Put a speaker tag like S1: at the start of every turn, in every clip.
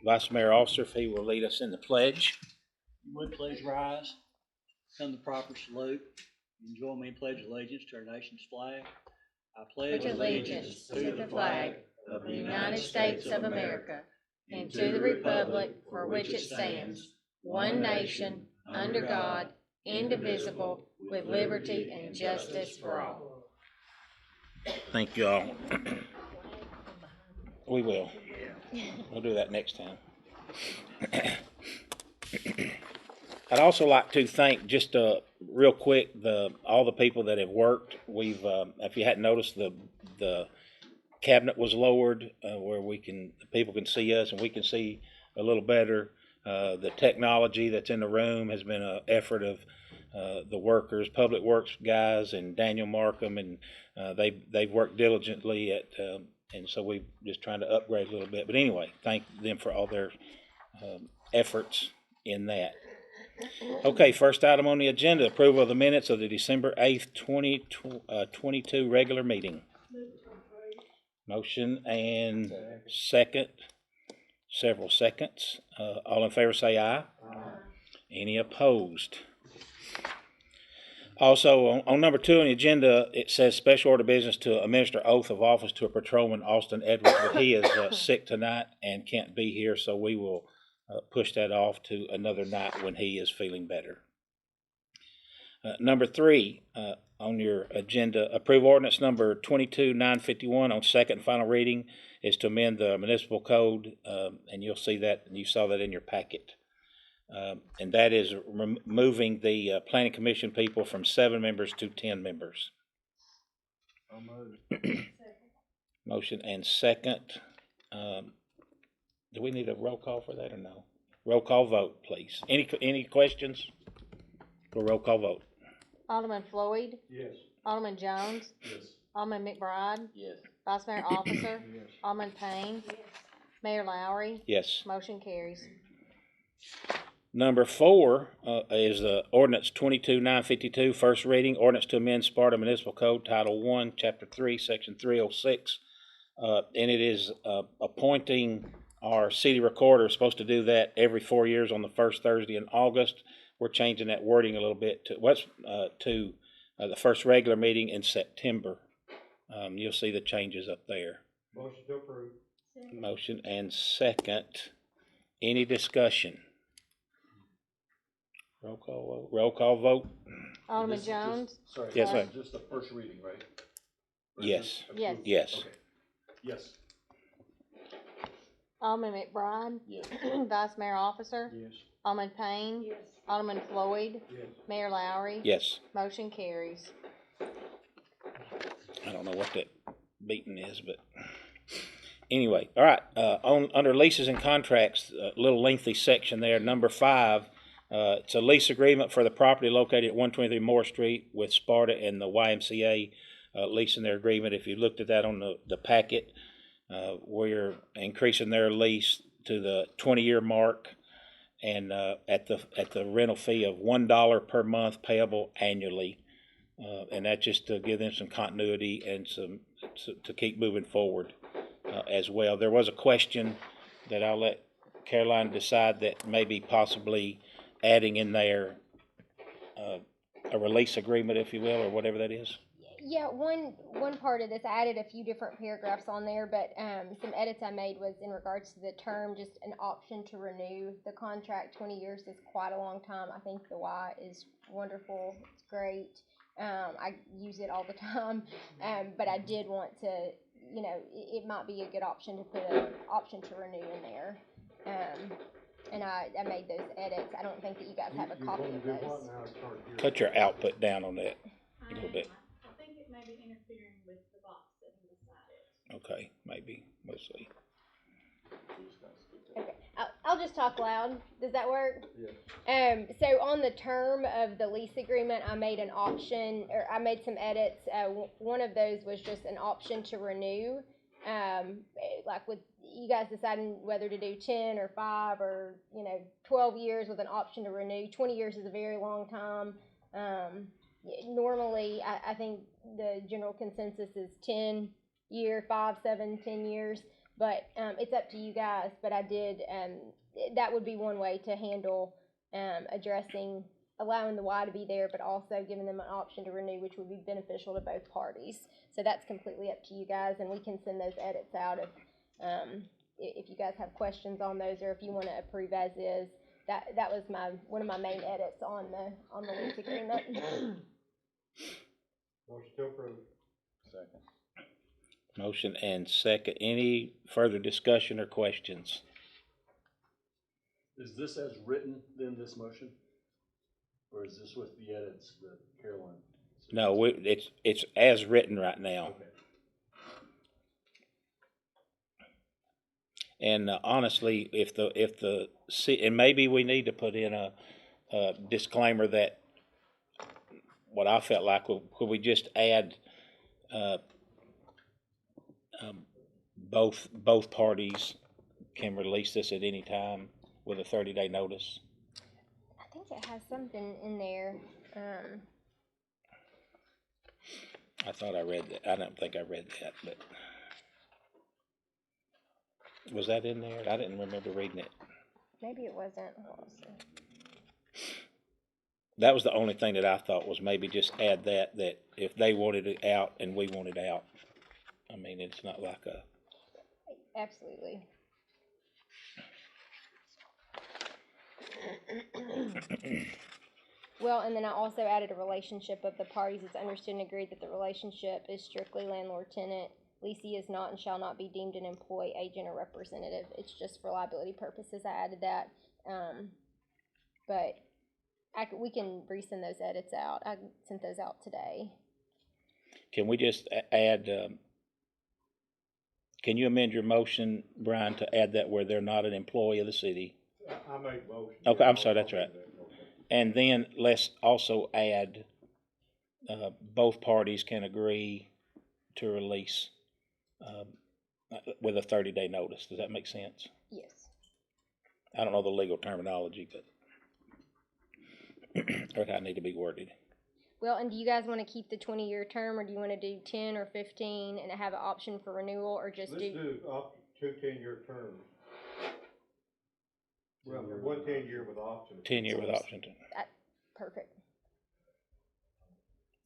S1: Vice Mayor Officer, if he will lead us in the pledge.
S2: Would please rise, come the proper salute, and join me in pledge allegiance to our nation's flag. I pledge
S3: allegiance to the flag of the United States of America and to the republic for which it stands, one nation, under God, indivisible, with liberty and justice for all.
S1: Thank you all. We will. We'll do that next time. I'd also like to thank just real quick all the people that have worked. We've, if you hadn't noticed, the cabinet was lowered where people can see us and we can see a little better. The technology that's in the room has been an effort of the workers, Public Works guys, and Daniel Markham, and they've worked diligently at. And so we're just trying to upgrade a little bit. But anyway, thank them for all their efforts in that. Okay, first item on the agenda, approval of the minutes of the December 8th, 2022 regular meeting. Motion and second, several seconds. All in favor say aye. Aye. Any opposed? Also, on number 2 on the agenda, it says special order business to administer oath of office to a patrolman, Austin Edwards, but he is sick tonight and can't be here, so we will push that off to another night when he is feeling better. Number 3 on your agenda, approve ordinance number 22-951 on second and final reading is to amend the municipal code, and you'll see that, and you saw that in your packet. And that is removing the planning commission people from 7 members to 10 members. Motion and second. Do we need a roll call for that or no? Roll call vote, please. Any questions? For roll call vote.
S3: Alderman Floyd?
S2: Yes.
S3: Alderman Jones?
S2: Yes.
S3: Alderman McBride?
S2: Yes.
S3: Vice Mayor Officer?
S2: Yes.
S3: Alderman Payne? Yes. Mayor Lowery?
S1: Yes.
S3: Motion carries.
S1: Number 4 is the ordinance 22-952, first reading, ordinance to amend Sparta Municipal Code, Title 1, Chapter 3, Section 306. And it is appointing our city recorder, supposed to do that every 4 years on the first Thursday in August. We're changing that wording a little bit to the first regular meeting in September. You'll see the changes up there.
S2: Motion to approve.
S1: Motion and second. Any discussion? Roll call vote.
S3: Alderman Jones?
S4: Sorry.
S1: Yes, sir.
S4: Just the first reading, right?
S1: Yes.
S3: Yes.
S1: Yes.
S4: Okay. Yes.
S3: Alderman McBride?
S4: Yes.
S3: Vice Mayor Officer?
S2: Yes.
S3: Alderman Payne?
S2: Yes.
S3: Alderman Floyd?
S2: Yes.
S3: Mayor Lowery?
S1: Yes.
S3: Motion carries.
S1: I don't know what that beating is, but anyway. All right. Under leases and contracts, a little lengthy section there. Number 5. It's a lease agreement for the property located at 123 Moore Street with Sparta and the YMCA leasing their agreement. If you looked at that on the packet, we're increasing their lease to the 20-year mark, and at the rental fee of $1 per month payable annually, and that just to give them some continuity and to keep moving forward as well. There was a question that I'll let Carolyn decide that maybe possibly adding in there a release agreement, if you will, or whatever that is.
S5: Yeah, one part of this, I added a few different paragraphs on there, but some edits I made was in regards to the term, just an option to renew the contract. 20 years is quite a long time. I think the Y is wonderful. It's great. I use it all the time, but I did want to, it might be a good option to put an option to renew in there. And I made those edits. I don't think that you guys have a copy of those.
S1: Cut your output down on that a little bit.
S6: I think it may be interfering with the box sitting beside it.
S1: Okay, maybe. We'll see.
S5: Okay, I'll just talk loud. Does that work?
S4: Yeah.
S5: So on the term of the lease agreement, I made an option, or I made some edits. One of those was just an option to renew, like with you guys deciding whether to do 10 or 5 or 12 years with an option to renew. 20 years is a very long time. Normally, I think the general consensus is 10 year, 5, 7, 10 years. But, it's up to you guys, but I did, that would be one way to handle, addressing, allowing the Y to be there, but also giving them an option to renew, which would be beneficial to both parties. So that's completely up to you guys, and we can send those edits out if you guys have questions on those, or if you wanna approve as is. That was one of my main edits on the lease agreement.
S7: Motion to approve.
S4: Second.
S1: Motion and second. Any further discussion or questions?
S4: Is this as written in this motion? Or is this with the edits that Carolyn?
S1: No, it's as written right now.
S4: Okay.
S1: And honestly, and maybe we need to put in a disclaimer that what I felt like, could we just add both parties can release this at any time with a 30-day notice?
S5: I think it has something in there,
S1: I thought I read that. I don't think I read that, but was that in there? I didn't remember reading it.
S5: maybe it wasn't. Hold on a second.
S1: That was the only thing that I thought was maybe just add that if they wanted it out and we wanted it out. I mean, it's not like a,
S5: Absolutely. Well, and then I also added a relationship of the parties. It's understood and agreed that the relationship is strictly landlord-tenant. Leasee is not and shall not be deemed an employee, agent, or representative. It's just for liability purposes. I added that. But we can resend those edits out. I sent those out today.
S1: can we just add, can you amend your motion, Brian, to add that where they're not an employee of the city?
S7: I make motion.
S1: Okay, I'm sorry, that's right. And then let's also add, both parties can agree to release, with a 30-day notice. Does that make sense?
S5: Yes.
S1: I don't know the legal terminology, but or how it need to be worded.
S5: Well, and do you guys want to keep the 20-year term, or do you want to do 10 or 15 and have an option for renewal, or just
S7: Let's do up to 10-year terms. Well, 1 10-year with option.
S1: 10-year with option to.
S5: Perfect.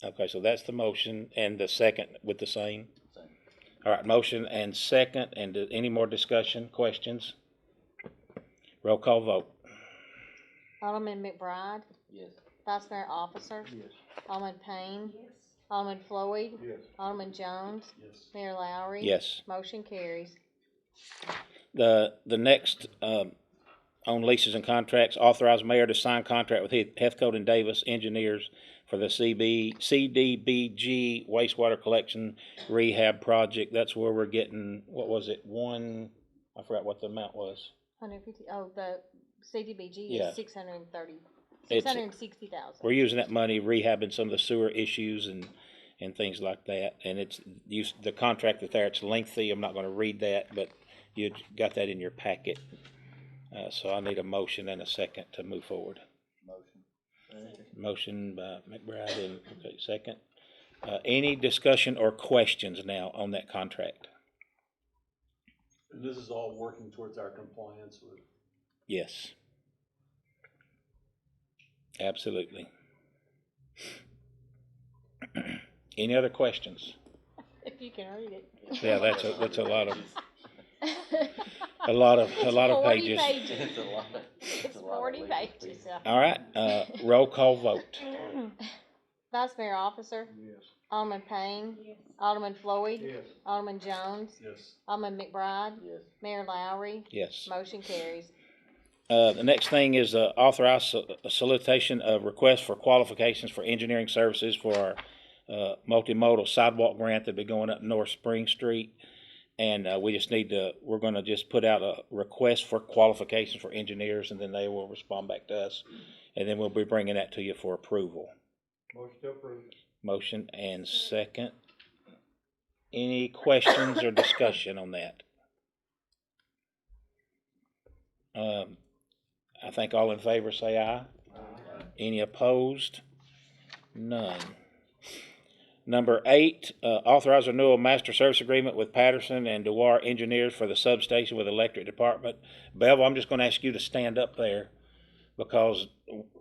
S1: Okay, so that's the motion, and the second with the same?
S4: Same.
S1: All right, motion and second, and any more discussion, questions? Roll call vote.
S3: Alderman McBride,
S4: Yes.
S3: Vice Mayor Officer,
S7: Yes.
S3: Alderman Payne, Alderman Floyd,
S7: Yes.
S3: Alderman Jones,
S4: Yes.
S3: Mayor Lowery.
S1: Yes.
S3: Motion carries.
S1: The next, on leases and contracts, authorize mayor to sign contract with Heathcote and Davis Engineers for the CDBG wastewater collection rehab project. That's where we're getting, what was it, I forgot what the amount was.
S3: 150, the CDBG
S1: Yeah.
S3: is 630,
S1: It's-
S3: 660,000.
S1: We're using that money rehabbing some of the sewer issues and things like that. And the contract that's there, it's lengthy. I'm not gonna read that, but you got that in your packet. So I need a motion and a second to move forward.
S4: Motion.
S1: Motion by McBride and, okay, second. Any discussion or questions now on that contract?
S4: And this is all working towards our compliance with.
S1: Yes. Absolutely. Any other questions?
S3: If you can read it.
S1: Yeah, that's a lot of, a lot of pages.
S4: It's a lot.
S3: It's 40 pages. Yeah.
S1: All right, roll call vote.
S3: Vice Mayor Officer,
S7: Yes.
S3: Alderman Payne,
S6: Yes.
S3: Alderman Floyd,
S7: Yes.
S3: Alderman Jones,
S4: Yes.
S3: Alderman McBride,
S4: Yes.
S3: Mayor Lowery.
S1: Yes.
S3: Motion carries.
S1: The next thing is authorize a solicitation of requests for qualifications for engineering services for our multimodal sidewalk grant that'll be going up North Spring Street. And we're gonna just put out a request for qualifications for engineers, and then they will respond back to us. And then we'll be bringing that to you for approval.
S7: Motion to approve.
S1: Motion and second. Any questions or discussion on that? I think all in favor say aye. Any opposed? None. Number 8, authorize renewal master service agreement with Patterson and Dewar Engineers for the substation with electric department. Bevel, I'm just gonna ask you to stand up there because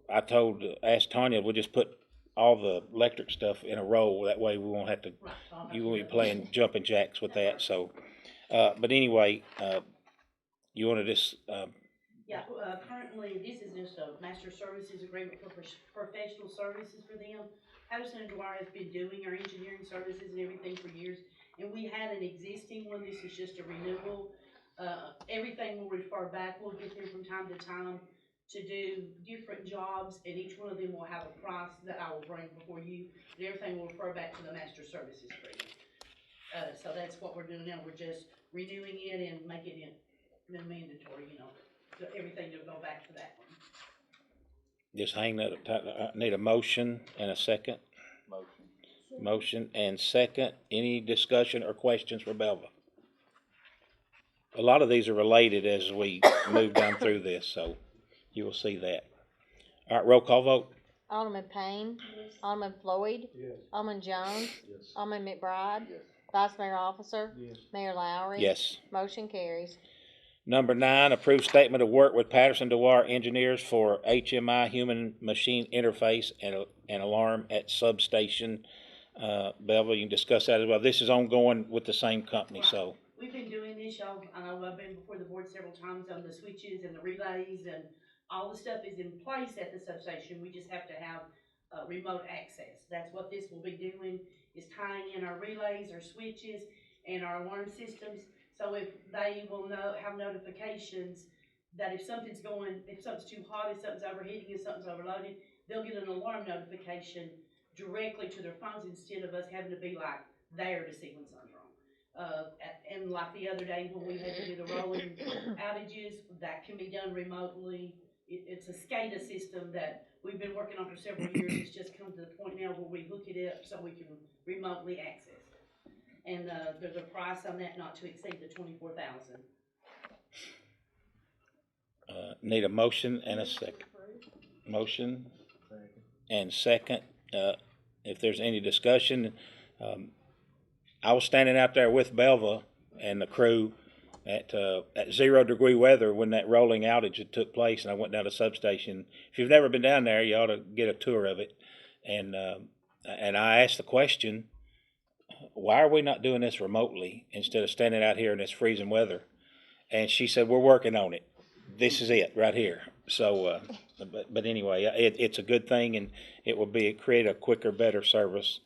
S1: asked Tonya, we'll just put all the electric stuff in a row. That way we won't have to, you won't be playing jumping jacks with that, so. But anyway, you wanna just,
S8: Yeah, currently, this is just a master services agreement for professional services for them. Patterson and Dwyer has been doing our engineering services and everything for years, and we had an existing one. This is just a renewal. Everything will refer back. We'll get them from time to time to do different jobs, and each one of them will have a price that I will bring before you, and everything will refer back to the master services agreement. So that's what we're doing now. We're just renewing it and making it mandatory, so everything will go back to that one.
S1: just hang that, I need a motion and a second. Motion and second. Any discussion or questions for Belva? A lot of these are related as we move down through this, so you will see that. All right, roll call vote.
S3: Alderman Payne. Alderman Floyd.
S7: Yes.
S3: Alderman Jones.
S4: Yes.
S3: Alderman McBride.
S4: Yes.
S3: Vice Mayor Officer.
S7: Yes.
S3: Mayor Lowery.
S1: Yes.
S3: Motion carries.
S1: Number 9, approve statement of work with Patterson Dewar Engineers for HMI human machine interface and alarm at substation. Belva, you can discuss that as well. This is ongoing with the same company, so.
S8: We've been doing this, y'all. I know I've been before the board several times on the switches and the relays, and all the stuff is in place at the substation. We just have to have remote access. That's what this will be doing, is tying in our relays, our switches, and our alarm systems. So if they will have notifications that if something's too hot, if something's overheating, if something's overloaded, they'll get an alarm notification directly to their phones instead of us having to be like there to see when something's wrong. And like the other day when we had to do the rolling outages, that can be done remotely. It's a SCADA system that we've been working on for several years. It's just come to the point now where we hook it up so we can remotely access it. And there's a price on that not to exceed the $24,000.
S1: Need a motion and a second. Motion and second. If there's any discussion, I was standing out there with Belva and the crew at 0-degree weather when that rolling outage had took place, and I went down to the substation. If you've never been down there, you ought to get a tour of it. And I asked the question, why are we not doing this remotely instead of standing out here in this freezing weather? And she said, we're working on it. This is it right here. So, but anyway, it's a good thing, and it will create a quicker, better service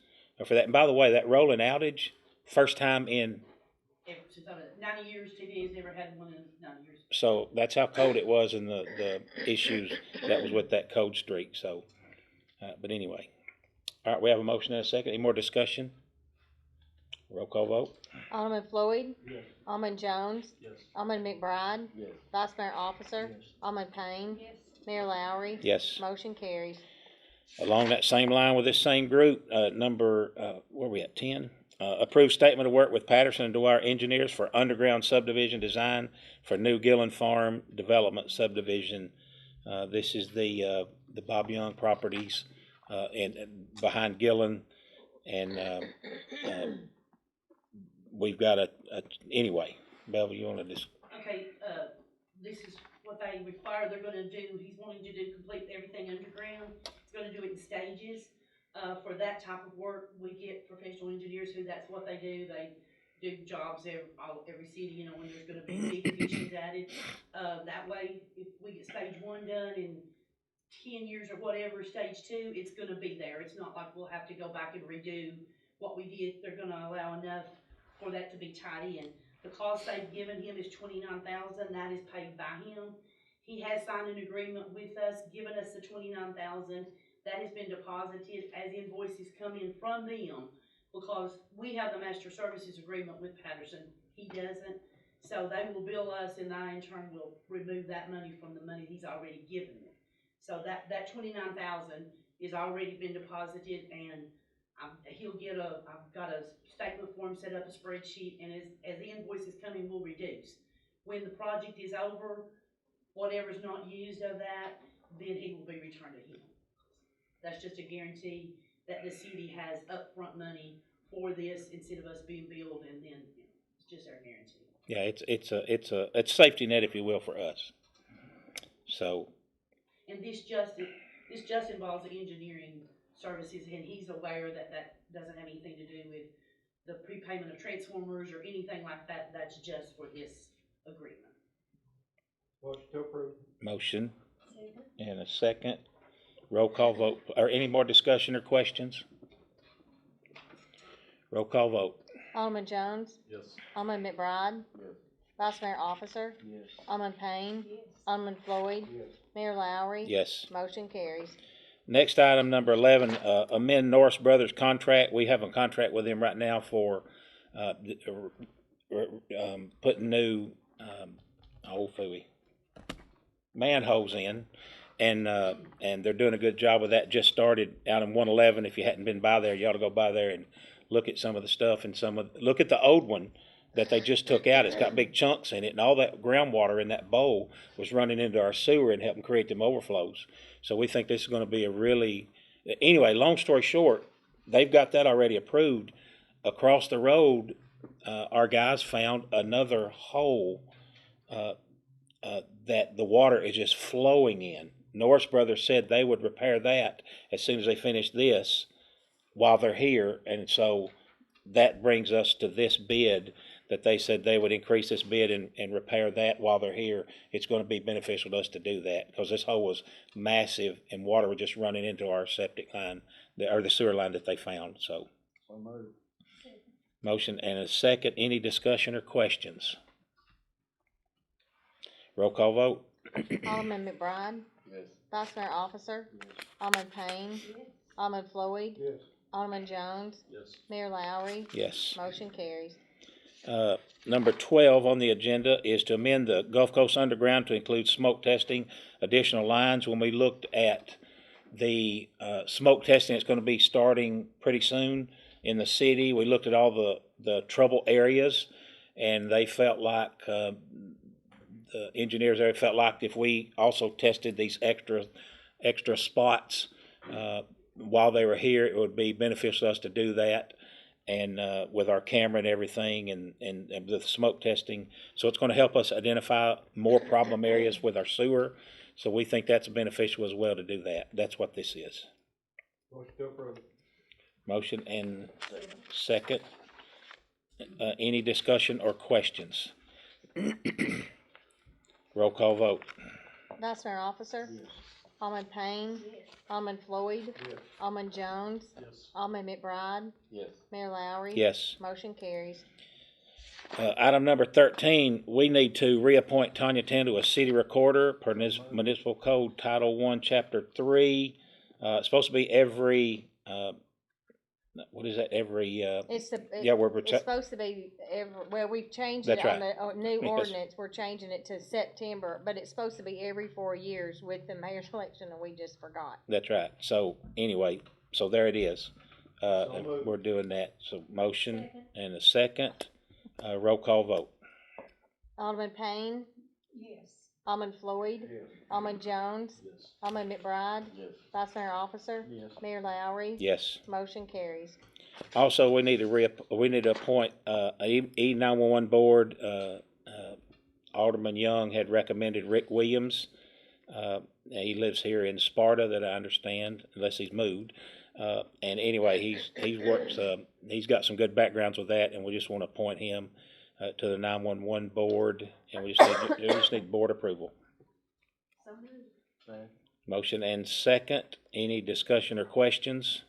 S1: for that. And by the way, that rolling outage, first time in
S8: 90 years, TV has never had one in 90 years.
S1: So that's how cold it was, and the issues that was with that cold streak. So, but anyway, all right, we have a motion and a second. Any more discussion? Roll call vote.
S3: Alderman Floyd.
S4: Yes.
S3: Alderman Jones.
S4: Yes.
S3: Alderman McBride.
S4: Yes.
S3: Vice Mayor Officer.
S4: Yes.
S3: Alderman Payne.
S6: Yes.
S3: Mayor Lowery.
S1: Yes.
S3: Motion carries.
S1: Along that same line with this same group, number, where are we at, 10? Approved statement of work with Patterson and Dwyer Engineers for underground subdivision design for new Gillen Farm Development subdivision. This is the Bob Young properties, and behind Gillen, and we've got anyway, Belva, you want to just?
S8: Okay, this is what they require. They're gonna do, he's wanting to complete everything underground. He's gonna do it in stages. For that type of work, we get professional engineers who that's what they do. They do jobs every city, when there's gonna be big additions added. That way, if we get stage 1 done in 10 years or whatever, stage 2, it's gonna be there. It's not like we'll have to go back and redo what we did. They're gonna allow enough for that to be tied in. The cost they've given him is $29,000. That is paid by him. He has signed an agreement with us, given us the $29,000. That has been deposited as invoices come in from them, because we have the master services agreement with Patterson. He doesn't. So they will bill us, and I in turn will remove that money from the money he's already given me. So that $29,000 is already been deposited, and he'll get I've got a statement form set up, a spreadsheet, and as the invoices come in, we'll reduce. When the project is over, whatever's not used of that, then it will be returned to him. That's just a guarantee that the city has upfront money for this instead of us being billed and then, it's just our guarantee.
S1: Yeah, it's a safety net, if you will, for us. So,
S8: And this just involves the engineering services, and he's aware that that doesn't have anything to do with the prepayment of transformers or anything like that. That's just for this agreement.
S7: Motion to approve.
S1: motion and a second. Roll call vote. Or any more discussion or questions? Roll call vote.
S3: Alderman Jones,
S4: Yes.
S3: Alderman McBride,
S4: Yes.
S3: Vice Mayor Officer,
S4: Yes.
S3: Alderman Payne, Alderman Floyd,
S7: Yes.
S3: Mayor Lowery.
S1: Yes.
S3: Motion carries.
S1: Next item, number 11, amend Norris Brothers contract. We have a contract with them right now for putting new manholes in, and they're doing a good job of that. Just started out in 111. If you hadn't been by there, you ought to go by there and look at some of the stuff and look at the old one that they just took out. It's got big chunks in it, and all that groundwater in that bowl was running into our sewer and helping create them overflows. So we think this is going to be anyway, long story short, they've got that already approved. Across the road, our guys found another hole that the water is just flowing in. Norris Brothers said they would repair that as soon as they finish this while they're here, and so that brings us to this bid that they said they would increase this bid and repair that while they're here. It's going to be beneficial to us to do that because this hole was massive and water was just running into our septic line, or the sewer line that they found. So
S4: moved.
S1: motion and a second. Any discussion or questions? Roll call vote.
S3: Alderman McBride,
S4: Yes.
S3: Vice Mayor Officer,
S4: Yes.
S3: Alderman Payne, Alderman Floyd,
S7: Yes.
S3: Alderman Jones,
S4: Yes.
S3: Mayor Lowery.
S1: Yes.
S3: Motion carries.
S1: Number 12 on the agenda is to amend the Gulf Coast Underground to include smoke testing, additional lines. When we looked at the smoke testing, it's going to be starting pretty soon in the city. We looked at all the trouble areas, and they felt like, the engineers there felt like if we also tested these extra spots while they were here, it would be beneficial to us to do that. And with our camera and everything, and the smoke testing. So it's going to help us identify more problem areas with our sewer. So we think that's beneficial as well to do that. That's what this is.
S7: Motion to approve.
S1: Motion and second. Any discussion or questions? Roll call vote.
S3: Vice Mayor Officer, Alderman Payne, Alderman Floyd,
S7: Yes.
S3: Alderman Jones,
S4: Yes.
S3: Alderman McBride,
S4: Yes.
S3: Mayor Lowery.
S1: Yes.
S3: Motion carries.
S1: Item number 13, we need to reappoint Tonya Tindle as city recorder per Municipal Code Title I, Chapter 3. It's supposed to be every, what is that, every,
S3: It's
S1: we're
S3: supposed to be we've changed
S1: That's
S3: it on
S1: right.
S3: the new
S1: Yes.
S3: ordinance. We're changing it to September, but it's supposed to be every 4 years with the mayor's election, and we just forgot.
S1: That's right. So anyway, so there it is.
S7: So moved.
S1: We're doing that. So motion and a second. Roll call vote.
S3: Alderman Payne, Alderman Floyd,
S7: Yes.
S3: Alderman Jones,
S4: Yes.
S3: Alderman McBride,
S4: Yes.
S3: Vice Mayor Officer,
S4: Yes.
S3: Mayor Lowery.
S1: Yes.
S3: Motion carries.
S1: Also, we need to appoint E911 board. Alderman Young had recommended Rick Williams. He lives here in Sparta, that I understand, unless he's moved. And anyway, he's got some good backgrounds with that, and we just want to appoint him to the 911 board, and we just need board approval. Motion and second. Any discussion or questions?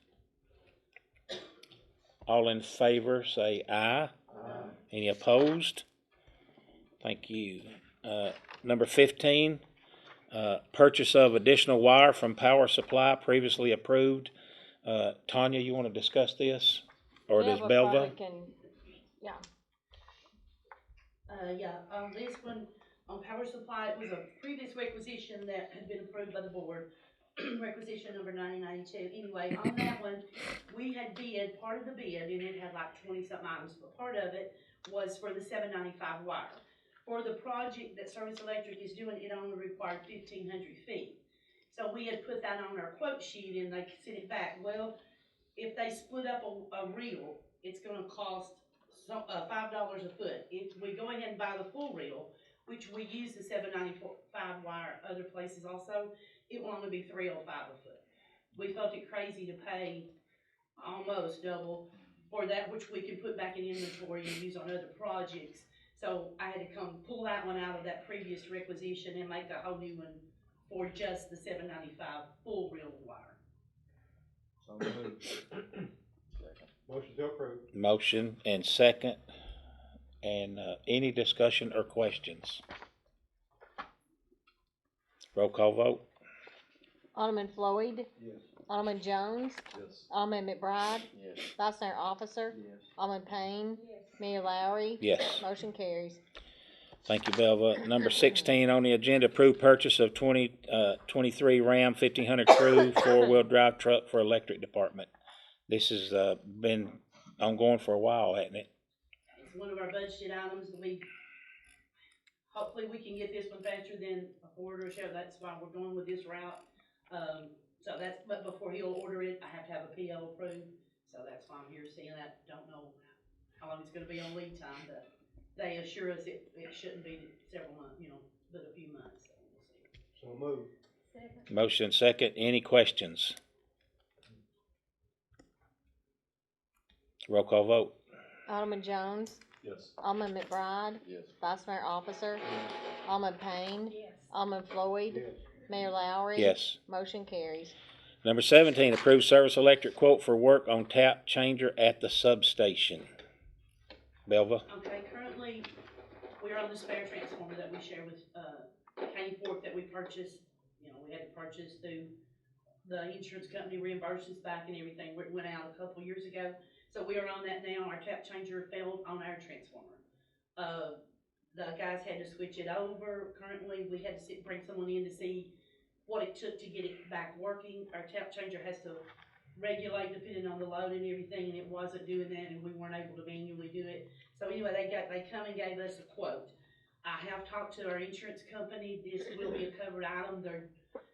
S1: All in favor, say aye. Aye. Any opposed? Thank you. Number 15, purchase of additional wire from power supply previously approved. Tonya, you want to discuss this? Or does
S3: Yeah,
S1: Belva?
S3: before we can- Yeah.
S8: On this one, on power supply, it was a previous requisition that had been approved by the board, requisition number 9092. Anyway, on that one, we had bid, part of the bid, and it had like 20-something items, but part of it was for the 795 wire. For the project that Service Electric is doing, it only required 1,500 feet. So we had put that on our quote sheet and they sent it back. Well, if they split up a reel, it's gonna cost $5 a foot. If we go ahead and buy the full reel, which we use the 795 wire other places also, it will only be $305 a foot. We felt it crazy to pay almost double for that, which we can put back in inventory and use on other projects. So I had to pull that one out of that previous requisition and make a whole new one for just the 795 full reel wire.
S4: So moved.
S7: Motion to approve.
S1: Motion and second. And any discussion or questions? Roll call vote.
S3: Alderman Floyd,
S4: Yes.
S3: Alderman Jones,
S4: Yes.
S3: Alderman McBride,
S4: Yes.
S3: Vice Mayor Officer,
S4: Yes.
S3: Alderman Payne, Mayor Lowery.
S1: Yes.
S3: Motion carries.
S1: Thank you, Belva. Number 16 on the agenda, approved purchase of 23 Ram 1500 Crew four-wheel drive truck for electric department. This has been ongoing for a while, hasn't it?
S8: It's one of our budgeted items. Hopefully we can get this one faster than a Ford or a Chevy. That's why we're going with this route. But before he'll order it, I have to have a PO approved. So that's why I'm here seeing that. Don't know how long it's gonna be on lead time, but they assure us it shouldn't be several months, but a few months. So we'll see.
S7: So moved.
S3: Second.
S1: Motion second. Any questions? Roll call vote.
S3: Alderman Jones,
S4: Yes.
S3: Alderman McBride,
S4: Yes.
S3: Vice Mayor Officer, Alderman Payne,
S6: Yes.
S3: Alderman Floyd,
S7: Yes.
S3: Mayor Lowery.
S1: Yes.
S3: Motion carries.
S1: Number 17, approved service electric quote for work on tap changer at the substation. Belva?
S8: Okay, currently, we're on the spare transformer that we share with, County Fork that we purchased, we had to purchase through the insurance company reimbursed us back and everything, it went out a couple years ago. So we are on that now, our tap changer failed on our transformer. The guys had to switch it over, currently, we had to bring someone in to see what it took to get it back working. Our tap changer has to regulate depending on the load and everything, and it wasn't doing that, and we weren't able to manually do it. So anyway, they come and gave us a quote. I have talked to our insurance company, this will be a covered item,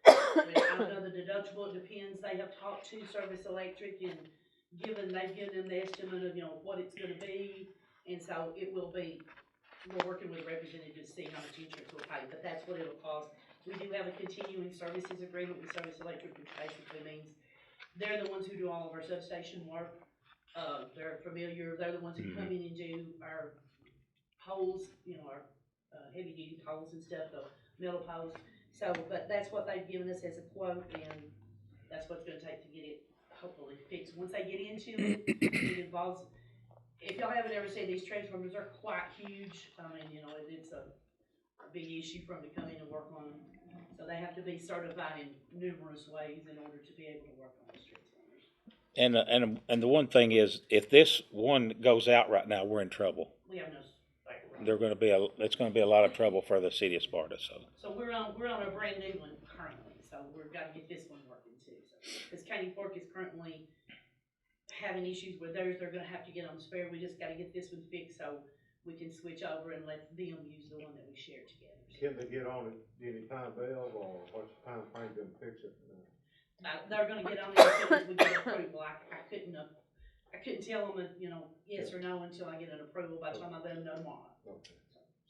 S8: I don't know the deductible, it depends. They have talked to Service Electric and they've given them the estimate of, what it's gonna be, and so it will be, we're working with a representative to see how much insurance will pay, but that's what it'll cost. We do have a continuing services agreement with Service Electric, which basically means they're the ones who do all of our substation work. They're familiar, they're the ones who come in and do our poles, our heavy duty poles and stuff, the metal poles. So, but that's what they've given us as a quote, and that's what's gonna take to get it hopefully fixed. Once they get into it, it involves, if y'all haven't ever seen these transformers, they're quite huge. I mean, it's a big issue for them to come in and work on them. So they have to be certified in numerous ways in order to be able to work on those transformers.
S1: And the one thing is, if this one goes out right now, we're in trouble.
S8: We have no backup.
S1: It's gonna be a lot of trouble for the city of Sparta, so.
S8: So we're on a brand new one currently, so we've got to get this one working too. So, because County Fork is currently having issues with theirs, they're gonna have to get on spare. We just gotta get this one fixed so we can switch over and let them use the one that we share together.
S7: Can they get on it any time, Bill, or what's the time frame to fix it?
S8: They're gonna get on it as soon as we get approval. I couldn't tell them, yes or no until I get an approval by the time I let them know tomorrow.
S7: Okay.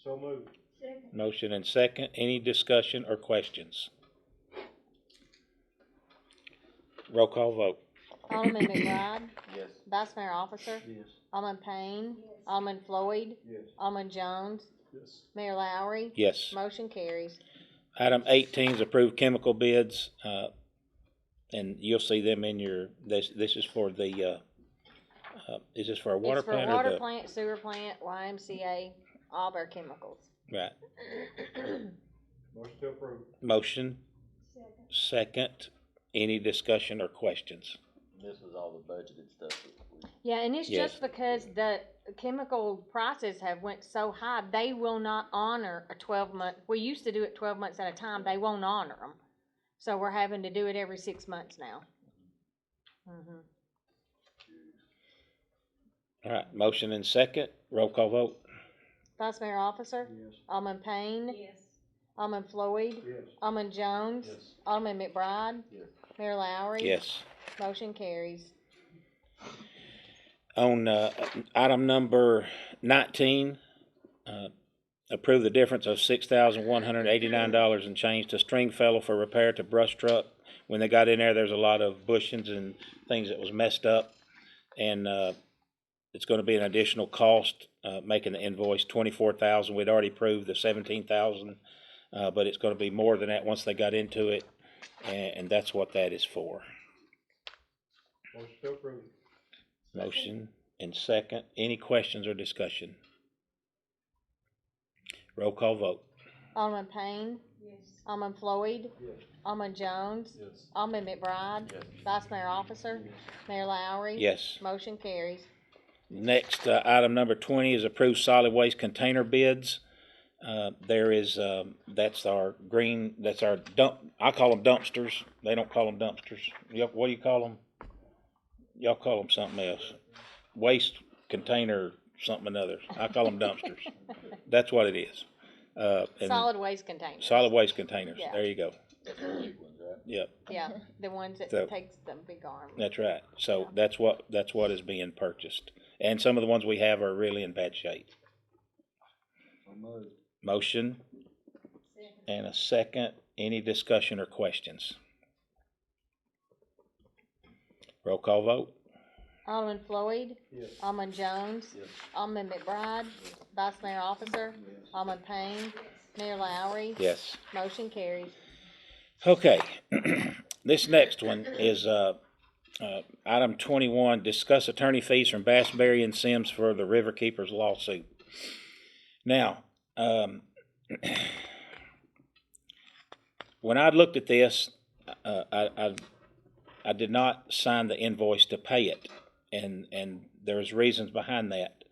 S7: So moved.
S6: Second.
S1: Motion and second. Any discussion or questions? Roll call vote.
S3: Alderman McBride,
S4: Yes.
S3: Vice Mayor Officer,
S4: Yes.
S3: Alderman Payne,
S6: Yes.
S3: Alderman Floyd,
S7: Yes.
S3: Alderman Jones,
S4: Yes.
S3: Mayor Lowery.
S1: Yes.
S3: Motion carries.
S1: Item 18 is approved chemical bids, and you'll see them in your, this is for the, is this for a water
S3: It's for
S1: plant or
S3: water
S1: the?
S3: plant, sewer plant, YMCA, all of our chemicals.
S1: Right.
S7: Motion to approve.
S1: Motion,
S6: Second.
S1: second. Any discussion or questions?
S9: This was all the budgeted stuff that we.
S3: Yeah, and it's
S1: Yes.
S3: just because the chemical prices have went so high, they will not honor a 12-month, we used to do it 12 months at a time, they won't honor them. So we're having to do it every 6 months now. Mhm.
S1: All right, motion and second. Roll call vote.
S3: Vice Mayor Officer,
S4: Yes.
S3: Alderman Payne,
S6: Yes.
S3: Alderman Floyd,
S7: Yes.
S3: Alderman Jones,
S4: Yes.
S3: Alderman McBride,
S4: Yes.
S3: Mayor Lowery.
S1: Yes.
S3: Motion carries.
S1: On, item number 19, approve the difference of $6,189 and change to Stringfellow for repair to brush truck. When they got in there's a lot of bushings and things that was messed up. And, it's gonna be an additional cost, making the invoice $24,000. We'd already approved the $17,000, but it's gonna be more than that once they got into it, and that's what that is for.
S7: Motion to approve.
S1: Motion and second. Any questions or discussion? Roll call vote.
S3: Alderman Payne.
S6: Yes.
S3: Alderman Floyd.
S7: Yes.
S3: Alderman Jones.
S4: Yes.
S3: Alderman McBride.
S4: Yes.
S3: Vice Mayor Officer. Mayor Lowery.
S1: Yes.
S3: Motion carries.
S1: Next, item number 20 is approved solid waste container bids. There is, that's our dump, I call them dumpsters. They don't call them dumpsters. What do you call them? Y'all call them something else. Waste container something another. I call them dumpsters. That's what it is. And
S3: Solid waste containers.
S1: solid waste containers.
S3: Yeah.
S1: There you go.
S9: That's the big ones, right?
S1: Yep,
S3: Yeah, the ones that
S1: So-
S3: takes the big arm.
S1: that's right. So that's what is being purchased. And some of the ones we have are really in bad shape. Motion and a second. Any discussion or questions? Roll call vote.
S3: Alderman Floyd.
S7: Yes.
S3: Alderman Jones.
S4: Yes.
S3: Alderman McBride. Vice Mayor Officer. Alderman Payne. Mayor Lowery.
S1: Yes.
S3: Motion carries.
S1: Okay. This next one is, item 21, discuss attorney fees from Bassberry and Sims for the Riverkeepers lawsuit. Now, when I looked at this, I did not sign the invoice to pay it, and there's reasons behind that.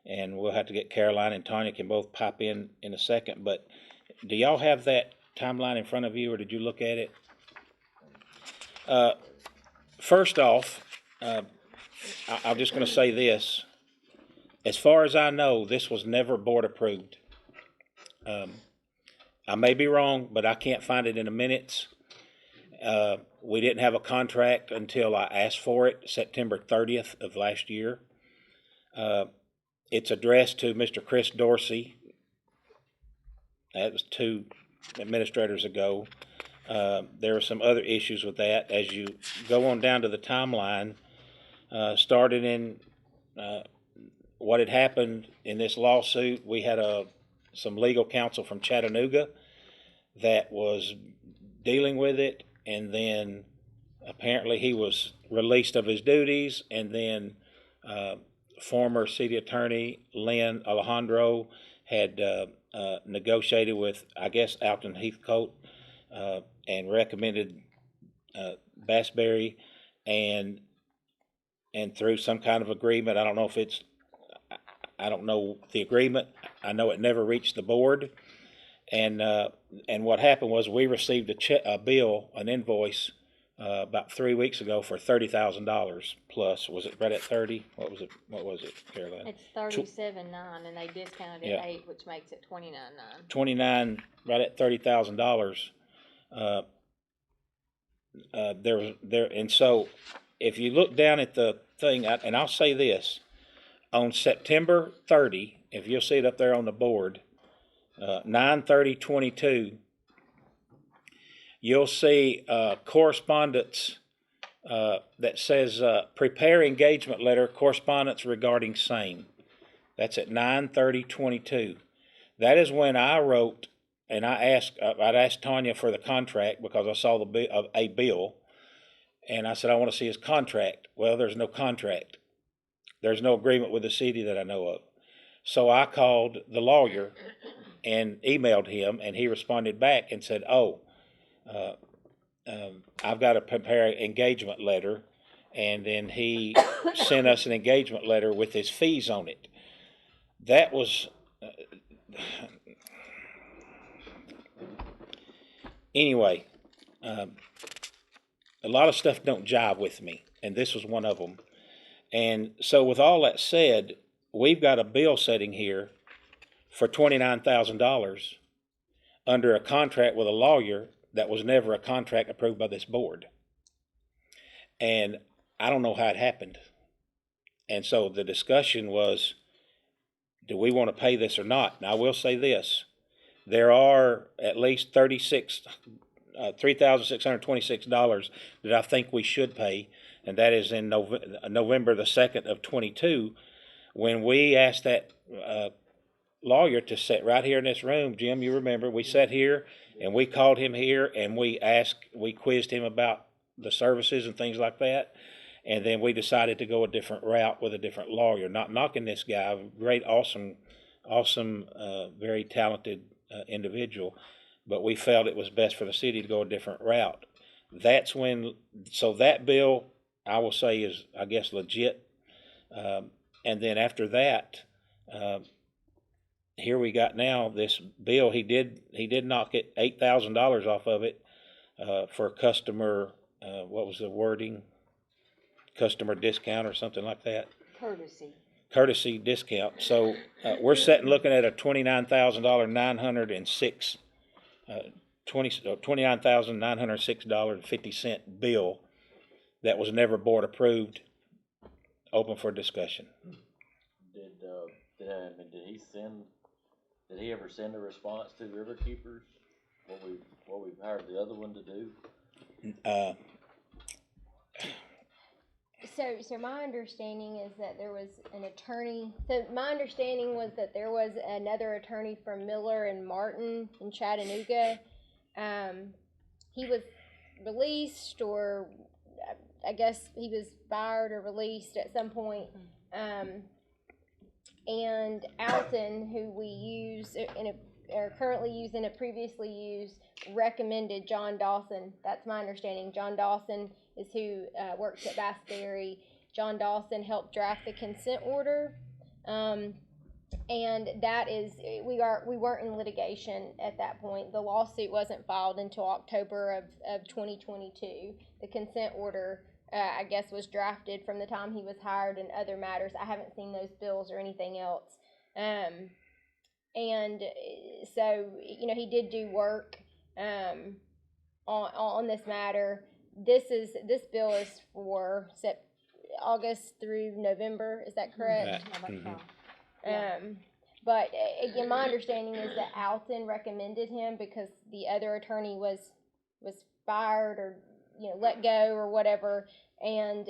S1: And we'll have to get Carolyn and Tonya can both pop in a second, but do y'all have that timeline in front of you, or did you look at it? First off, I'm just gonna say this. As far as I know, this was never board approved. I may be wrong, but I can't find it in the minutes. We didn't have a contract until I asked for it, September 30th of last year. It's addressed to Mr. Chris Dorsey. That was 2 administrators ago. There are some other issues with that. As you go on down to the timeline, started in what had happened in this lawsuit, we had some legal counsel from Chattanooga that was dealing with it, and then apparently he was released of his duties, and then former city attorney Lynn Alejandro had negotiated with, I guess, Alton Heathcote, and recommended Bassberry, and through some kind of agreement, I don't know the agreement. I know it never reached the board, and what happened was we received a bill, an invoice, about 3 weeks ago for $30,000 plus. Was it right at 30? What was it, Carolyn?
S3: It's 37.9, and they discounted it
S1: Yeah.
S3: 8, which makes it 29.9.
S1: 29, right at $30,000. And so if you look down at the thing, and I'll say this, on September 30, if you'll see it up there on the board, 9/30/22, you'll see correspondence that says prepare engagement letter, correspondence regarding same. That's at 9/30/22. That is when I wrote, and I'd asked Tonya for the contract because I saw a bill, and I said, I want to see his contract. Well, there's no contract. There's no agreement with the city that I know of. So I called the lawyer and emailed him, and he responded back and said, I've got to prepare an engagement letter, and then he sent us an engagement letter with his fees on it. That was... Anyway, a lot of stuff don't jive with me, and this was one of them. And so with all that said, we've got a bill sitting here for $29,000 under a contract with a lawyer that was never a contract approved by this board. And I don't know how it happened. And so the discussion was, do we want to pay this or not? And I will say this, there are at least $3,626 that I think we should pay, and that is in November the 2nd of 22, when we asked that lawyer to sit right here in this room. Jim, you remember, we sat here and we called him here and we quizzed him about the services and things like that. And then we decided to go a different route with a different lawyer. Not knocking this guy, great, awesome, very talented individual, but we felt it was best for the city to go a different route. That's when, so that bill, I will say, is, I guess, legit. And then after that, here we got now this bill. He did knock it $8,000 off of it for customer. What was the wording? Customer discount or something like that. Courtesy discount. So we're sitting looking at a $29,906 $29,906.50 bill that was never board approved. Open for discussion.
S9: Did he ever send a response to the Riverkeepers? What we've hired the other one to do?
S5: So my understanding is that there was an attorney, so my understanding was that there was another attorney from Miller and Martin in Chattanooga. He was released, or I guess he was fired or released at some point. And Alton, who we use or currently use and have previously used, recommended John Dawson. That's my understanding. John Dawson is who works at Bassberry. John Dawson helped draft the consent order, and that is, we weren't in litigation at that point. The lawsuit wasn't filed until October of 2022. The consent order, I guess, was drafted from the time he was hired and other matters. I haven't seen those bills or anything else. And so, he did do work on this matter. This bill is for August through November. Is that correct?
S1: Mm-hmm.
S5: But again, my understanding is that Alton recommended him because the other attorney was fired or let go or whatever, and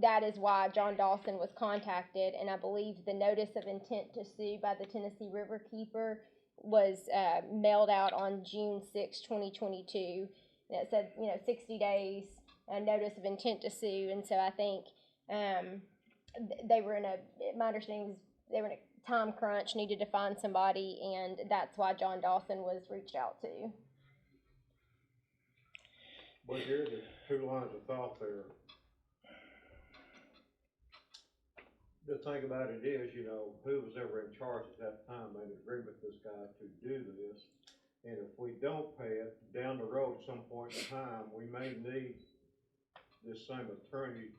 S5: that is why John Dawson was contacted. And I believe the notice of intent to sue by the Tennessee Riverkeeper was mailed out on June 6, 2022. And it said 60 days notice of intent to sue, and so I think they were my understanding is they were in a time crunch, needed to find somebody, and that's why John Dawson was reached out to.
S7: But here, the two lines of thought there. The thing about it is, who was ever in charge at that time made an agreement with this guy to do this. And if we don't pay it, down the road, some point in time, we may need this same attorney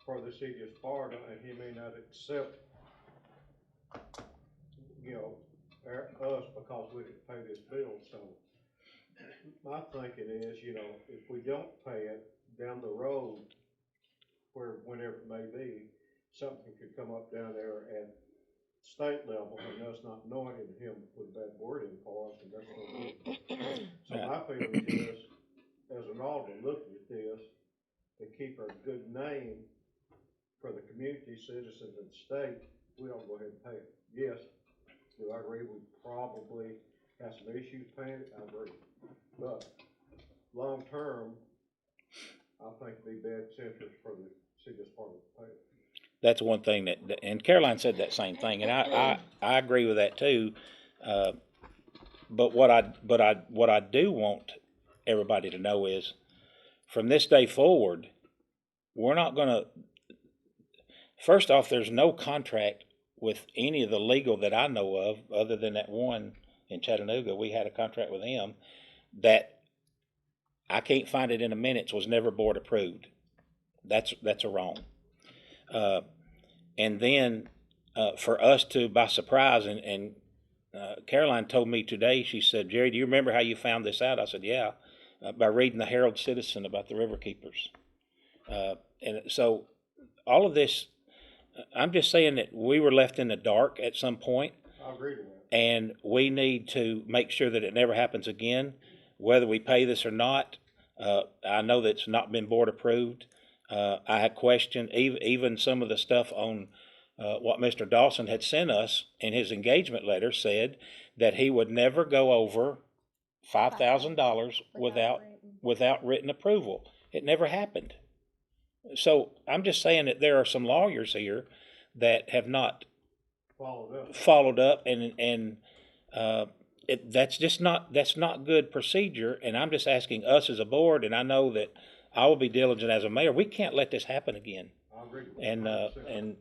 S7: for the city of Sparta, and he may not accept, us because we didn't pay this bill. So my thinking is, if we don't pay it down the road, whenever it may be, something could come up down there at state level, and us not knowing it, and him put a bad word in for us, and that's no good. So my feeling is, as an alderman looking at this, to keep a good name for the community, citizens, and state, we ought to go ahead and pay it. Yes, do I agree we probably have some issues paying it? I agree. But long term, I think it'd be bad interest for the city of Sparta to pay it.
S1: That's one thing and Caroline said that same thing, and I agree with that too. But what I do want everybody to know is, from this day forward, we're not going to. First off, there's no contract with any of the legal that I know of, other than that one in Chattanooga. We had a contract with them that I can't find it in the minutes, was never board approved. That's a wrong. And then for us to, by surprise, and Caroline told me today, she said, "Jerry, do you remember how you found this out?" I said, "Yeah, by reading the Herald Citizen about the Riverkeepers." And so all of this I'm just saying that we were left in the dark at some point,
S7: I agree with that.
S1: and we need to make sure that it never happens again, whether we pay this or not. I know that it's not been board approved. I had questioned even some of the stuff on what Mr. Dawson had sent us in his engagement letter said that he would never go over $5,000 without written approval. It never happened. So I'm just saying that there are some lawyers here that have not followed up, and that's not good procedure. And I'm just asking us as a board, and I know that I will be diligent as a mayor. We can't let this happen again.
S7: I agree with
S1: And
S7: that.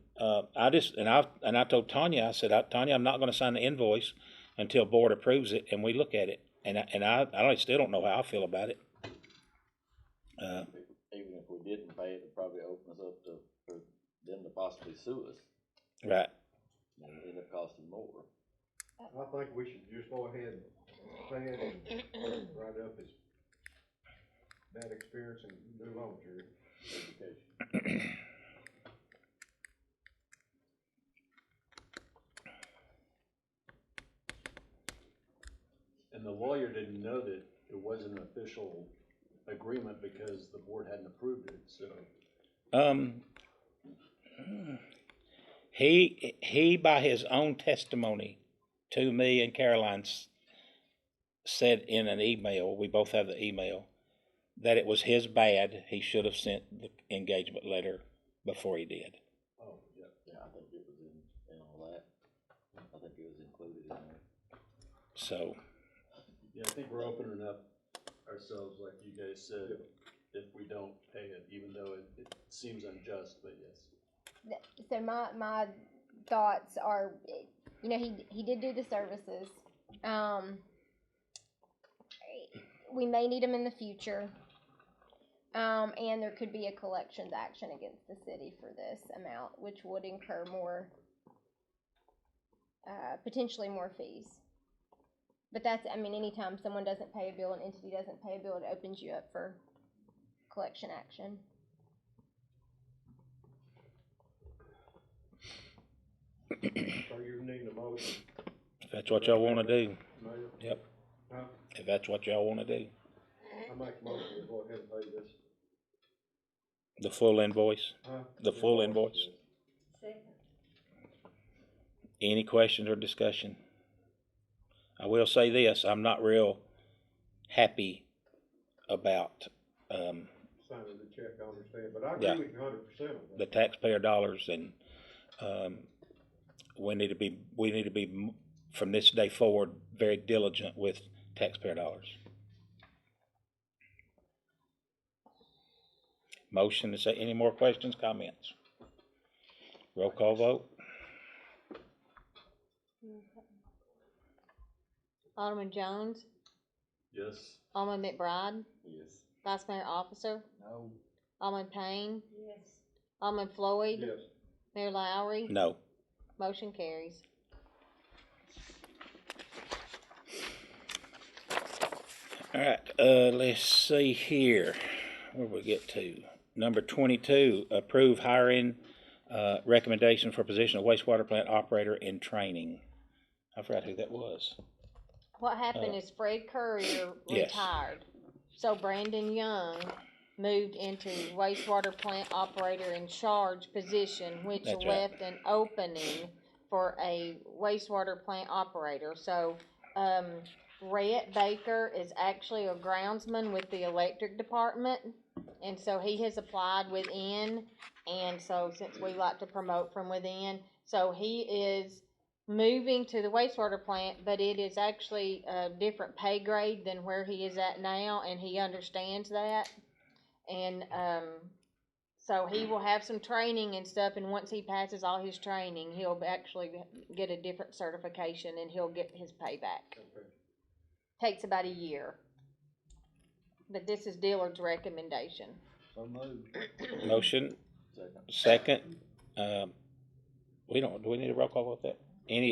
S1: I told Tonya, I said, Tonya, I'm not going to sign the invoice until board approves it and we look at it. And I still don't know how I feel about it.
S9: Even if we didn't pay it, it'd probably open us up for them to possibly sue us.
S1: Right.
S9: And end up costing more.
S7: I think we should just go ahead and pay it and write up his bad experience and move on, Jerry.
S9: Education.
S4: And the lawyer didn't know that it wasn't an official agreement because the board hadn't approved it, so.
S1: He by his own testimony to me and Caroline said in an email, we both have the email, that it was his bad. He should have sent the engagement letter before he did.
S4: Oh, yeah.
S9: Yeah, I think it was in all that. I think it was included in there.
S1: So.
S4: Yeah, I think we're opening up ourselves, like you guys said, if we don't pay it, even though it seems unjust, but yes.
S5: So my thoughts are, you know, he did do the services. We may need him in the future. And there could be a collections action against the city for this amount, which would incur more, potentially more fees. But that's, I mean, anytime someone doesn't pay a bill, an entity doesn't pay a bill, it opens you up for collection action.
S7: So you need a motion,
S1: If that's what y'all want to do.
S7: Mayor?
S1: Yep.
S7: Huh?
S1: If that's what y'all want to do.
S7: I make a motion to go ahead and pay this.
S1: The full invoice.
S7: Huh?
S1: The full invoice. Any questions or discussion? I will say this, I'm not real happy about
S7: Signing the check, I understand, but I
S1: Yeah.
S7: agree with you 100% on
S1: the
S7: that.
S1: taxpayer dollars, and we need to be from this day forward very diligent with taxpayer dollars. Motion, is there any more questions, comments? Roll call vote.
S3: Alderman Jones,
S4: Yes.
S3: Alderman McBride,
S9: Yes.
S3: Vice Mayor Officer,
S4: No.
S3: Alderman Payne,
S8: Yes.
S3: Alderman Floyd,
S7: Yes.
S3: Mayor Lowery,
S1: No.
S3: motion carries.
S1: All right, let's see here. Where we get to? Number 22, approve hiring recommendation for position of wastewater plant operator in training. I forgot who that was.
S3: What happened is Fred Courier
S1: Yes.
S3: retired, so Brandon Young moved into wastewater plant operator in charge position, which
S1: That's right.
S3: left an opening for a wastewater plant operator. So, Rhett Baker is actually a groundsman with the electric department, and so he has applied within, and so since we like to promote from within, so he is moving to the wastewater plant, but it is actually a different pay grade than where he is at now, and he understands that. And, so he will have some training and stuff, and once he passes all his training, he'll actually get a different certification and he'll get his pay back.
S7: Okay.
S3: Takes about a year. But this is Dillard's recommendation.
S4: So moved.
S1: Motion,
S9: Second.
S1: second. Do we need a roll call with that?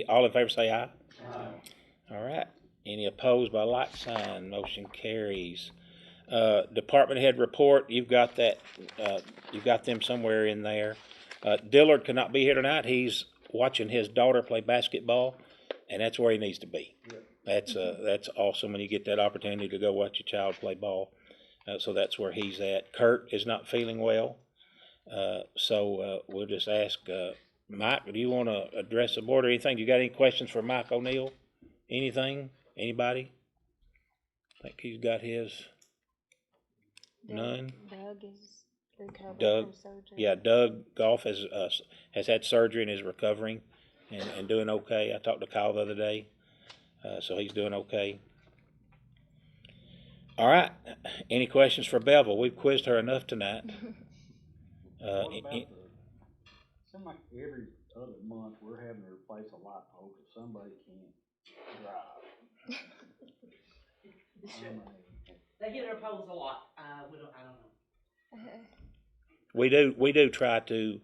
S1: All in favor say aye.
S4: Aye.
S1: All right. Any opposed by like sign? Motion carries. Department head report, you've got that, you've got them somewhere in there. Dillard could not be here tonight. He's watching his daughter play basketball, and that's where he needs to be. That's awesome when you get that opportunity to go watch your child play ball. So that's where he's at. Kurt is not feeling well. So we'll just ask, Mike, do you want to address the board or anything? You got any questions for Mike O'Neill? Anything? Anybody? I think he's got his. None?
S3: Doug is recovering
S1: Doug,
S3: from surgery.
S1: yeah, Doug Goff has had surgery and is recovering and doing okay. I talked to Kyle the other day, so he's doing okay. All right. Any questions for Bevel? We've quizzed her enough tonight.
S2: What about the, seems like every other month, we're having to replace a light pole because somebody can't drive.
S8: They hit our poles a lot, I don't know.
S1: We do try to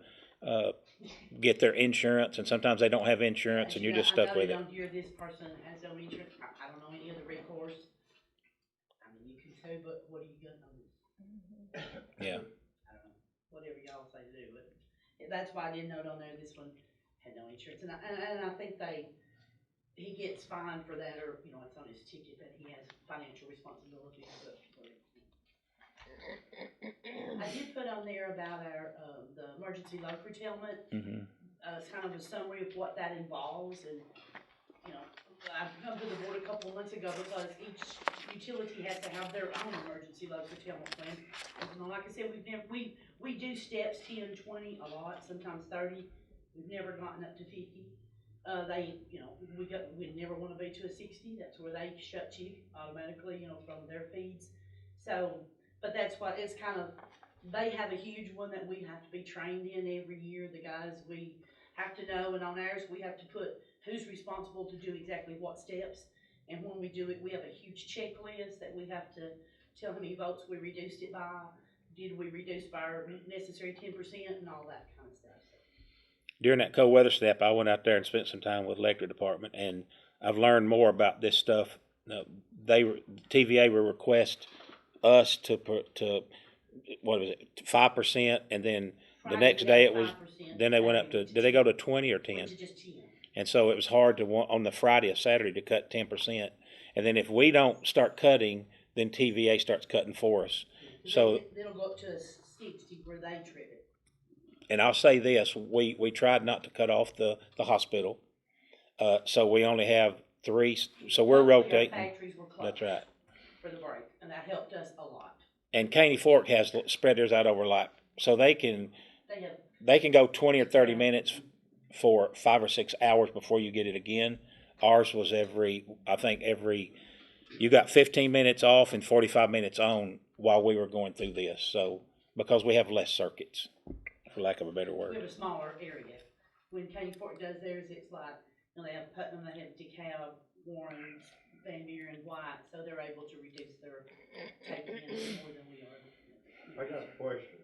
S1: get their insurance, and sometimes they don't have insurance, and you're just stuck with it.
S8: I know here this person has no insurance. I don't know any other recourse. I mean, you can sue, but what are you gonna do?
S1: Yeah.
S8: I don't know, whatever y'all say to do, but that's why I did note on there, this one had no insurance, and I think he gets fined for that, or, you know, it's on his ticket that he has financial responsibility, but. I did put on there about our, the emergency load curtailment. It's kind of a summary of what that involves, and, you know, I've come to the board a couple of months ago because each utility has to have their own emergency load curtailment plan. And like I said, we do steps 10, 20, a lot, sometimes 30. We've never gotten up to 50. You know, we never want to be to a 60. That's where they shut you automatically, you know, from their feeds. So, but that's what it's kind of, they have a huge one that we have to be trained in every year. The guys, we have to know, and on ours, we have to put who's responsible to do exactly what steps. And when we do it, we have a huge checklist that we have to tell how many votes we reduced it by. Did we reduce by our necessary 10% and all that kind of stuff.
S1: During that cold weather step, I went out there and spent some time with the electric department, and I've learned more about this stuff. TVA will request us to what was it, 5%, and then the next day it was, then they went up to, did they go to 20 or 10?
S8: Just 10.
S1: And so it was hard to on the Friday or Saturday to cut 10%, and then if we don't start cutting, then TVA starts cutting for us. So
S8: it'll go up to a 60 where they trip it.
S1: And I'll say this: we tried not to cut off the hospital, so we only have 3. So we're rotating.
S8: Factories were closed.
S1: That's right.
S8: For the break, and that helped us a lot.
S1: And Caney Fork has spread theirs out over so they can go 20 or 30 minutes for 5 or 6 hours before you get it again. Ours was you got 15 minutes off and 45 minutes on while we were going through this. So because we have less circuits, for lack of a better word.
S8: We have a smaller area. When Caney Fork does theirs, it's like, you know, they have Putnam, they have DeKalb, Warren, Van Buren, White, so they're able to reduce their taking in more than we are.
S7: I got a question.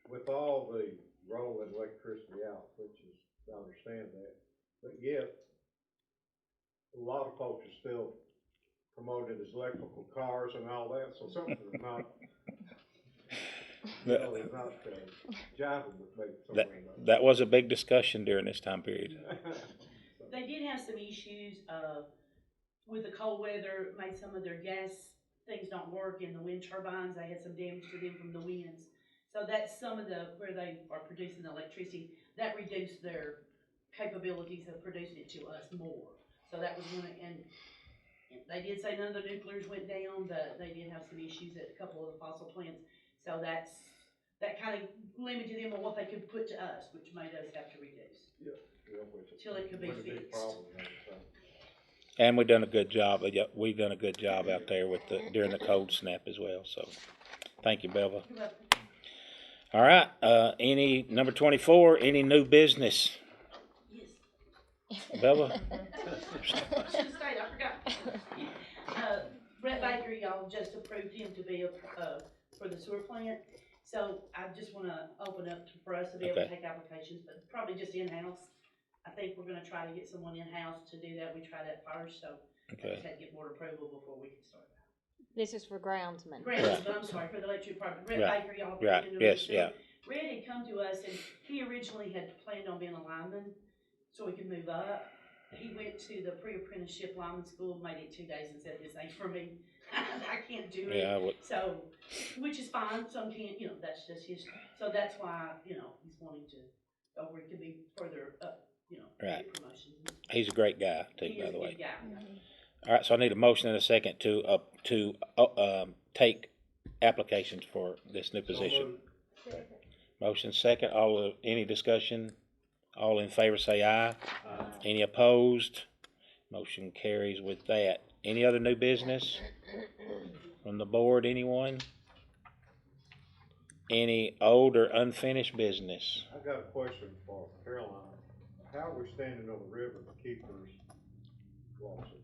S7: With all the rolling electricity out, which is, I understand that, but yet, a lot of folks are still promoted as electrical cars and all that, so something is not, is not jiving with me.
S1: That was a big discussion during this time period.
S8: They did have some issues, with the cold weather, made some of their gas things don't work in the wind turbines. They had some damage to them from the winds. So that's some of where they are producing the electricity. That reduced their capabilities of producing it to us more. So that was one, and they did say none of the nuclears went down, but they did have some issues at a couple of the fossil plants. So that kind of limited them on what they could put to us, which made us have to reduce. Till it could be fixed.
S1: And we've done a good job. We've done a good job out there during the cold snap as well. So, thank you, Belva. All right. Any number 24? Any new business?
S8: Yes.
S1: Belva.
S8: I should have stayed. I forgot. Brent Baker, y'all just approved him to be for the sewer plant. So I just want to open up for us to be able to take applications, but probably just in-house. I think we're going to try to get someone in-house to do that. We tried that first, so we just had to get board approval before we could start that.
S3: This is for groundsman.
S8: Groundsman, I'm sorry, for the electric department. Brent Baker, y'all.
S1: Right, yes, yeah.
S8: Brent had come to us and he originally had planned on being a lineman so he could move up. He went to the pre-apprenticeship lineman school, made it 2 days and said, this ain't for me. I can't do it.
S1: Yeah, I would.
S8: So, which is fine, some can't, that's just his, so that's why, he's wanting to, go where he can be further up,
S1: Right.
S8: get promotions.
S1: He's a great guy, too,
S8: He
S1: by
S8: is
S1: the
S8: a
S1: way.
S8: good guy.
S1: All right, so I need a motion and a second to take applications for this new position. Motion second, any discussion? All in favor say aye. Any opposed? Motion carries with that. Any other new business from the board, anyone? Any old or unfinished business?
S7: I got a question for Carolyn. How are we standing on the river keepers lawsuit?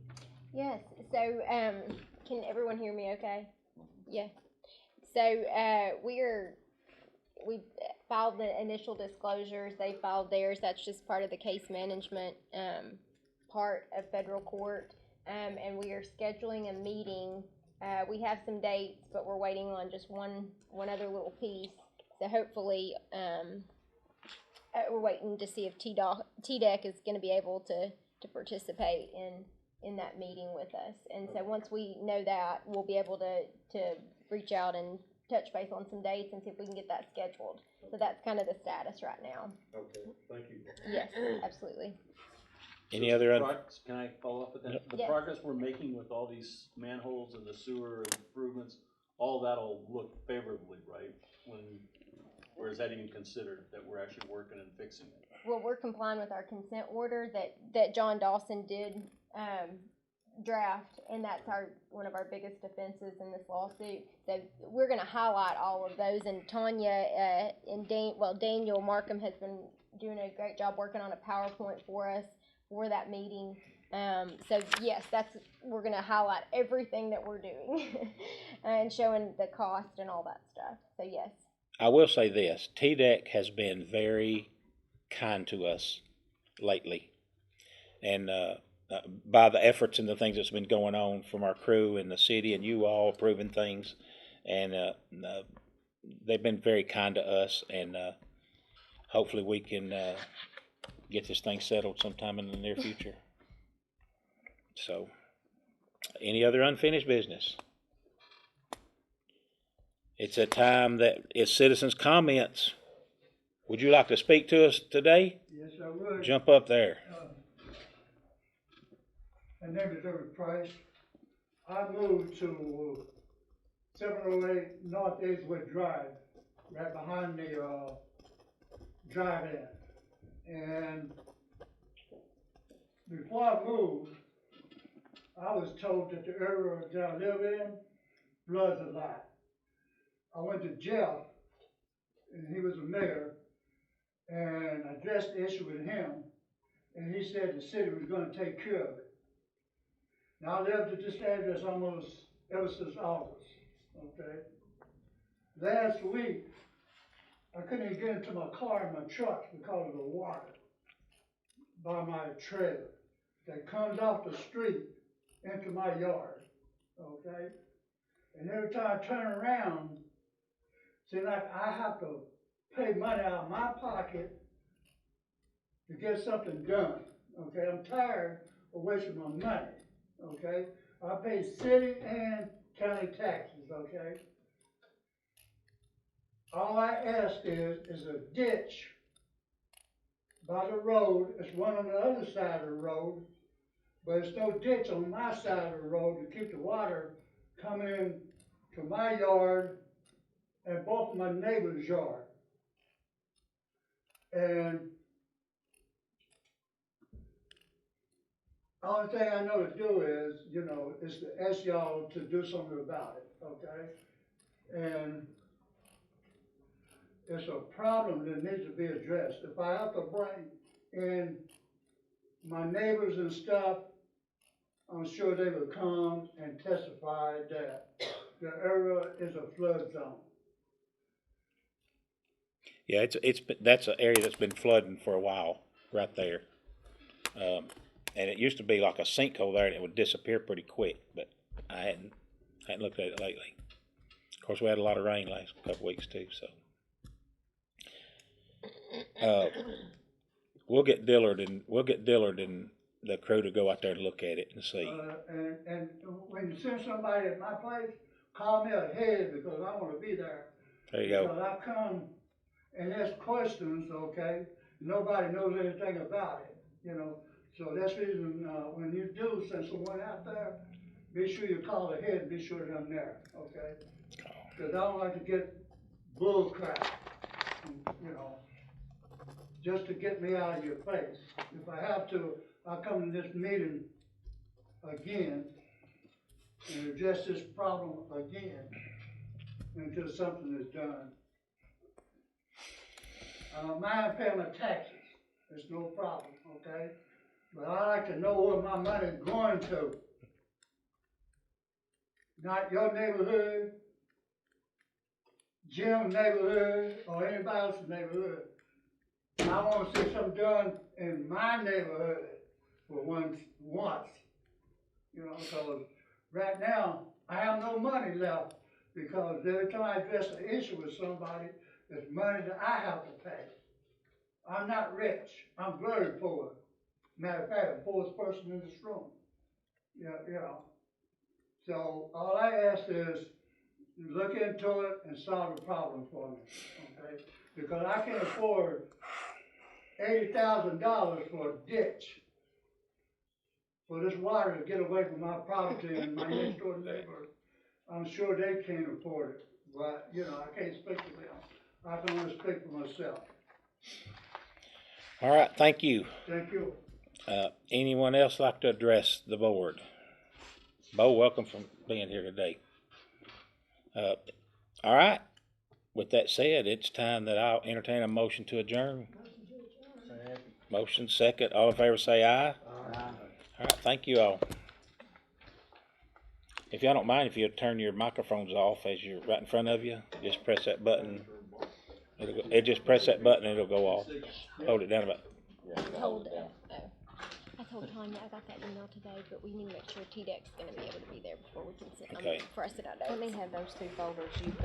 S5: Yes, so, can everyone hear me okay? Yeah. So, we filed the initial disclosures, they filed theirs, that's just part of the case management, part of federal court. And we are scheduling a meeting, we have some dates, but we're waiting on just one other little piece. So hopefully, we're waiting to see if TDEC is gonna be able to participate in that meeting with us. And so once we know that, we'll be able to reach out and touch base on some dates and see if we can get that scheduled. So that's kind of the status right now.
S7: Okay, thank you.
S5: Yes, absolutely.
S1: Any other?
S4: Can I follow up with that?
S1: Yep.
S4: The
S5: Yes.
S4: progress we're making with all these manholes and the sewer improvements, all that'll look favorably, right? Or is that even considered that we're actually working and fixing it?
S5: Well, we're complying with our consent order that John Dawson did, draft, and that's one of our biggest offenses in this lawsuit. So we're gonna highlight all of those, and Tonya, and Daniel Markham has been doing a great job working on a PowerPoint for us for that meeting. So yes, we're gonna highlight everything that we're doing and showing the cost and all that stuff. So yes.
S1: I will say this, TDEC has been very kind to us lately. And by the efforts and the things that's been going on from our crew and the city and you all approving things. And they've been very kind to us, and hopefully we can get this thing settled sometime in the near future. So, any other unfinished business? It's a time that it's citizens' comments. Would you like to speak to us today?
S10: Yes, I would.
S1: Jump up there.
S10: My name is David Price. I moved to 708 North Edgewood Drive, right behind the drive-in. And before I moved, I was told that the area that I live in floods a lot. I went to Jeff, and he was the mayor, and I addressed the issue with him, and he said the city was gonna take care of it. Now, I lived at this address almost ever since August, okay? Last week, I couldn't even get into my car and my truck because of the water by my trailer that comes off the street into my yard, okay? And every time I turn around, seems like I have to pay money out of my pocket to get something done, okay? I'm tired of wasting my money. Okay, I pay city and county taxes, okay? All I ask is a ditch by the road. It's one on the other side of the road, but there's no ditch on my side of the road to keep the water coming to my yard and both my neighbor's yard. And only thing I know to do is to ask y'all to do something about it, okay? And it's a problem that needs to be addressed. If I have to bring in my neighbors and stuff, I'm sure they will come and testify that the area is a flood zone.
S1: Yeah, that's an area that's been flooding for a while, right there. And it used to be like a sinkhole there, and it would disappear pretty quick, but I hadn't looked at it lately. Of course, we had a lot of rain last couple weeks too, so. we'll get Dillard and the crew to go out there and look at it and see.
S10: And when you send somebody at my place, call me ahead because I wanna be there.
S1: There you go.
S10: Because I come and ask questions, okay, nobody knows anything about it, you know, so that's the reason, when you do send someone out there, be sure you call ahead and be sure that I'm there, okay? Cause I don't like to get bull crap, you know, just to get me out of your place. If I have to, I'll come to this meeting again and address this problem again until something is done. I don't mind paying my taxes, it's no problem, okay? But I like to know where my money's going to. Not your neighborhood, Jim's neighborhood, or anybody else's neighborhood. I wanna see something done in my neighborhood for once, you know, because right now, I have no money left, because every time I address an issue with somebody, it's money that I have to pay. I'm not rich, I'm very poor. Matter of fact, the poorest person in this room. You know. So all I ask is, look into it and solve the problem for me, okay? Because I can't afford $80,000 for a ditch for this water to get away from my property and my next door neighbor. I'm sure they can't afford it, but, you know, I can't speak for them. I can only speak for myself.
S1: All right, thank you.
S10: Thank you.
S1: Anyone else like to address the board? Bo, welcome for being here today. All right, with that said, it's time that I'll entertain a motion to adjourn. Motion second, all in favor say aye. All right, thank you all. If y'all don't mind, if you'll turn your microphones off as you're right in front of you, just press that button. Just press that button and it'll go off. Hold it down about.
S5: I told Tonya I got that email today, but we need to make sure T-Deck's gonna be able to be there before we can sit,
S1: Okay.
S5: before I sit out there.
S3: Let me have those two folders you've got